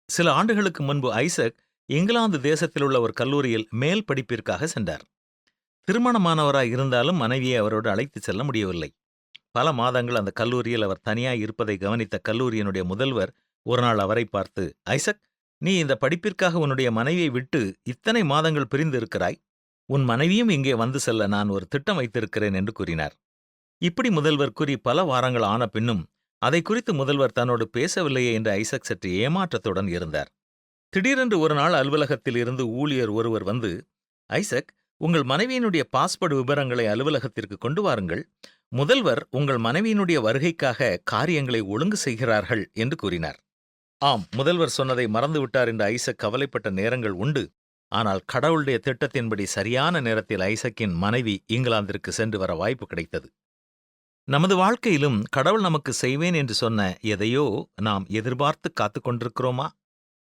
சில ஆண்டுகளுக்கு முன்பு ஐசக் இங்கிலாந்து தேசத்தில் உள்ள ஒரு கல்லூரியில் மேல் படிப்பிற்காக சென்றார். திருமணமானவராய் இருந்தாலும் மனைவியை அவரோடு அழைத்து செல்ல முடியவில்லை. பல மாதங்கள் அந்த கல்லூரியில் அவர் தனியாய் இருப்பதை கவனித்த கல்லூரியினுடைய முதல்வர் ஒரு நாள் அவரை பார்த்து, ஐசக், நீ இந்த படிப்பிற்காக உன்னுடைய மனைவியை விட்டு இத்தனை மாதங்கள் பிரிந்து இருக்கிறாய். உன் மனைவியும் இங்கே வந்து செல்ல நான் ஒரு திட்டம் வைத்திருக்கிறேன் என்று கூறினார். இப்படி முதல்வர் கூறி பல வாரங்கள் ஆன பின்னும் அதை குறித்து முதல்வர் தன்னோடு பேசவில்லையே என்று ஐசக் சற்று ஏமாற்றத்துடன் இருந்தார். திடீரென்று ஒரு நாள் அலுவலகத்தில் இருந்து ஊழியர் ஒருவர் வந்து, ஐசக், உங்கள் மனைவியினுடைய பாஸ்போர்ட் விவரங்களை அலுவலகத்திற்கு கொண்டு வாருங்கள். முதல்வர் உங்கள் மனைவியினுடைய வருகைக்காக காரியங்களை ஒழுங்கு செய்கிறார்கள் என்று கூறினார். ஆம், முதல்வர் சொன்னதை மறந்துவிட்டார் என்று ஐசக் கவலைப்பட்ட நேரங்கள் உண்டு. ஆனால் கடவுளுடைய திட்டத்தின்படி சரியான நேரத்தில் ஐசக்கின் மனைவி இங்கிலாந்திற்கு சென்று வர வாய்ப்பு கிடைத்தது. நமது வாழ்க்கையிலும் கடவுள் நமக்கு செய்வேன் என்று சொன்ன எதையோ நாம் எதிர்பார்த்து காத்து கொண்டிருக்கிறோமா?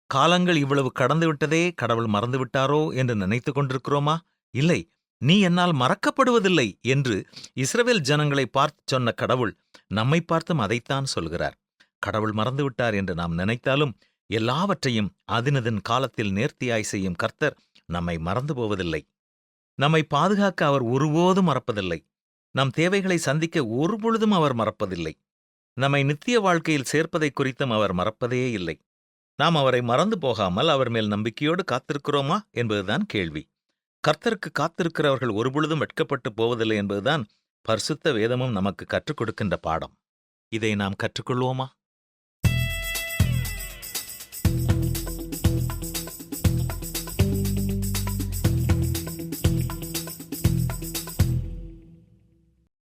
காலங்கள் இவ்வளவு கடந்துவிட்டதே, கடவுள் மறந்துவிட்டாரோ என்று நினைத்து கொண்டிருக்கிறோமா? இல்லை, நீ என்னால் மறக்கப்படுவதில்லை என்று இஸ்ரவேல் ஜனங்களை பார்த்து சொன்ன கடவுள் நம்மை பார்த்தும் அதைத்தான் சொல்கிறார். கடவுள் மறந்துவிட்டார் என்று நாம் நினைத்தாலும் எல்லாவற்றையும் அதினதின் காலத்தில் நேர்த்தியாய் செய்யும் கர்த்தர் நம்மை மறந்து போவதில்லை. நம்மை பாதுகாக்க அவர் ஒருபோதும் மறப்பதில்லை. நம் தேவைகளை சந்திக்க ஒருபொழுதும் அவர் மறப்பதில்லை. நம்மை நித்திய வாழ்க்கையில் சேர்ப்பதை குறித்தும் அவர் மறப்பதே இல்லை. நாம் அவரை மறந்து போகாமல் அவர் மேல் நம்பிக்கையோடு காத்திருக்கிறோமா என்பதுதான் கேள்வி. கர்த்தருக்கு காத்திருக்கிறவர்கள் ஒருபொழுதும் வெட்கப்பட்டு போவதில்லை என்பதுதான் பரிசுத்த வேதமும் நமக்கு கற்றுக் கொடுக்கின்ற பாடம். இதை நாம் கற்றுக்கொள்வோமா?